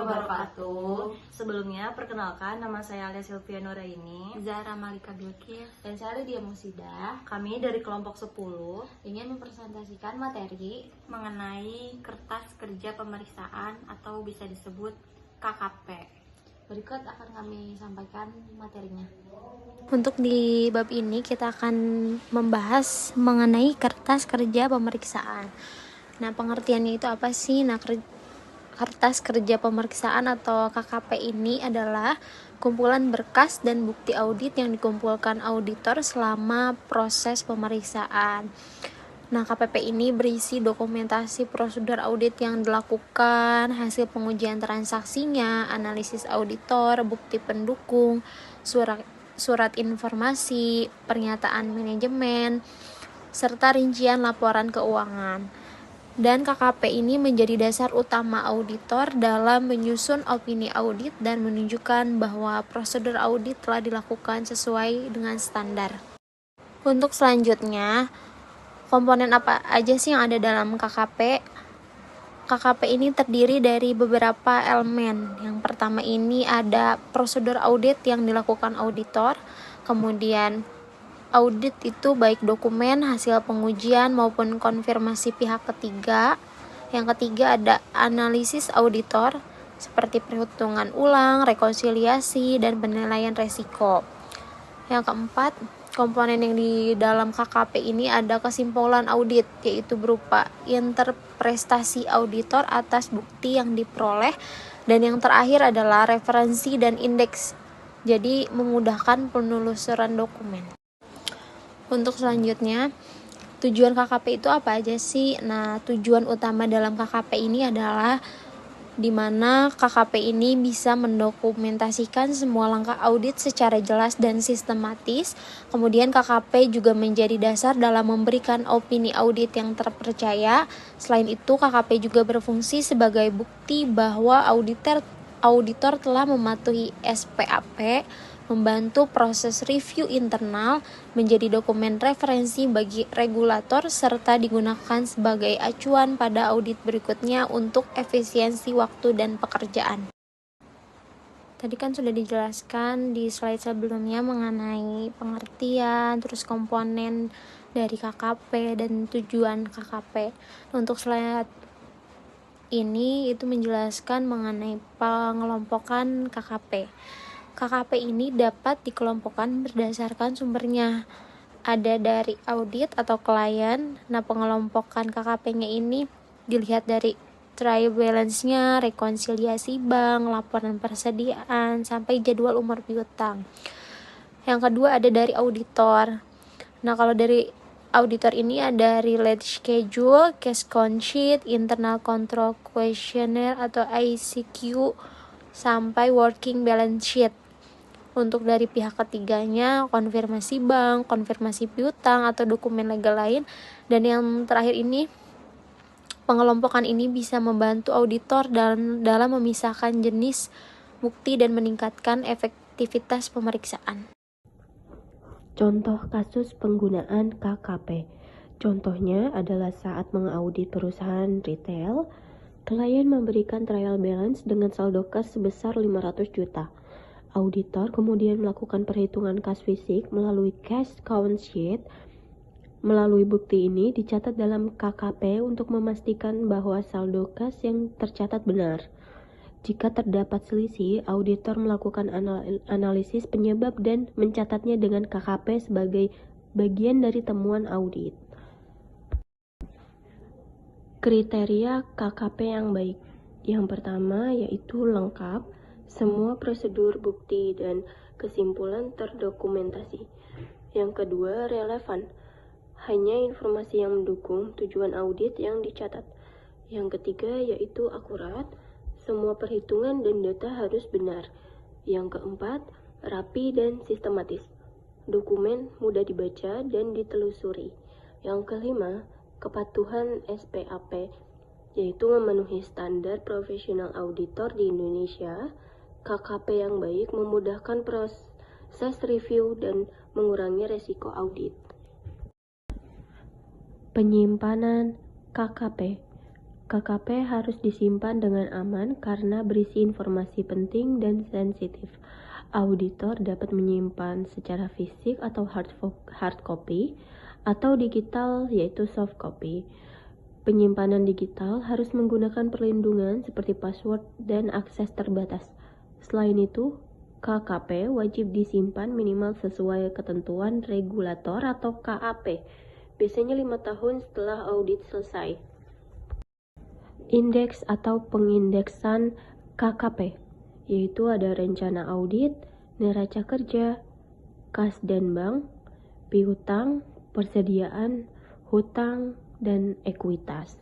wabarakatuh. Sebelumnya, perkenalkan nama saya Alia Sylvia Nuraini, Zahra Malika Bilkis, dan saya Lydia Musida. Kami dari kelompok 10 ingin mempresentasikan materi mengenai kertas kerja pemeriksaan atau bisa disebut KKP. Berikut akan kami sampaikan materinya. Untuk di bab ini kita akan membahas mengenai kertas kerja pemeriksaan. Nah, pengertiannya itu apa sih? Nah, kertas kerja pemeriksaan atau KKP ini adalah kumpulan berkas dan bukti audit yang dikumpulkan auditor selama proses pemeriksaan. Nah, KPP ini berisi dokumentasi prosedur audit yang dilakukan, hasil pengujian transaksinya, analisis auditor, bukti pendukung, surat informasi, pernyataan manajemen, serta rincian laporan keuangan. Dan KKP ini menjadi dasar utama auditor dalam menyusun opini audit dan menunjukkan bahwa prosedur audit telah dilakukan sesuai dengan standar. Untuk selanjutnya, komponen apa aja sih yang ada dalam KKP? KKP ini terdiri dari beberapa elemen. Yang pertama ini ada prosedur audit yang dilakukan auditor, kemudian audit itu baik dokumen, hasil pengujian maupun konfirmasi pihak ketiga. Yang ketiga ada analisis auditor seperti perhitungan ulang, rekonsiliasi, dan penilaian resiko. Yang keempat, komponen yang di dalam KKP ini ada kesimpulan audit, yaitu berupa interpretasi auditor atas bukti yang diperoleh. Dan yang terakhir adalah referensi dan indeks, jadi memudahkan penelusuran dokumen. Untuk selanjutnya, tujuan KKP itu apa aja sih? Nah, tujuan utama dalam KKP ini adalah di mana KKP ini bisa mendokumentasikan semua langkah audit secara jelas dan sistematis. Kemudian KKP juga menjadi dasar dalam memberikan opini audit yang terpercaya. Selain itu, KKP juga berfungsi sebagai bukti bahwa auditor telah mematuhi SPAP, membantu proses review internal, menjadi dokumen referensi bagi regulator, serta digunakan sebagai acuan pada audit berikutnya untuk efisiensi waktu dan pekerjaan. Tadi kan sudah dijelaskan di slide sebelumnya mengenai pengertian, terus komponen dari KKP dan tujuan KKP. Untuk slide ini itu menjelaskan mengenai pengelompokan KKP. KKP ini dapat dikelompokkan berdasarkan sumbernya. Ada dari audit atau klien. Nah, pengelompokan KKP-nya ini dilihat dari trial balance-nya, rekonsiliasi bank, laporan persediaan, sampai jadwal umur piutang. Yang kedua ada dari auditor. Nah, kalau dari auditor ini ada relate schedule, cash count sheet, internal control questionnaire atau ICQ, sampai working balance sheet. Untuk dari pihak ketiganya, konfirmasi bank, konfirmasi piutang, atau dokumen legal lain. Dan yang terakhir ini, pengelompokan ini bisa membantu auditor dalam memisahkan jenis bukti dan meningkatkan efektivitas pemeriksaan. Contoh kasus penggunaan KKP. Contohnya adalah saat mengaudit perusahaan retail, klien memberikan trial balance dengan saldo kas sebesar 500 juta. Auditor kemudian melakukan perhitungan kas fisik melalui cash count sheet. Melalui bukti ini dicatat dalam KKP untuk memastikan bahwa saldo kas yang tercatat benar. Jika terdapat selisih, auditor melakukan analisis penyebab dan mencatatnya dengan KKP sebagai bagian dari temuan audit. Kriteria KKP yang baik. Yang pertama yaitu lengkap, semua prosedur, bukti, dan kesimpulan terdokumentasi. Yang kedua, relevan. Hanya informasi yang mendukung tujuan audit yang dicatat. Yang ketiga, yaitu akurat. Semua perhitungan dan data harus benar. Yang keempat, rapi dan sistematis. Dokumen mudah dibaca dan ditelusuri. Yang kelima, kepatuhan SPAP, yaitu memenuhi standar profesional auditor di Indonesia. KKP yang baik memudahkan proses review dan mengurangi resiko audit. Penyimpanan KKP. KKP harus disimpan dengan aman karena berisi informasi penting dan sensitif. Auditor dapat menyimpan secara fisik atau hard copy atau digital yaitu soft copy. Penyimpanan digital harus menggunakan perlindungan seperti password dan akses terbatas. Selain itu, KKP wajib disimpan minimal sesuai ketentuan regulator atau KAP, biasanya 5 tahun setelah audit selesai. Indeks atau pengindeksan KKP, yaitu ada rencana audit, neraca kerja, kas dan bank, piutang, persediaan, hutang, dan ekuitas.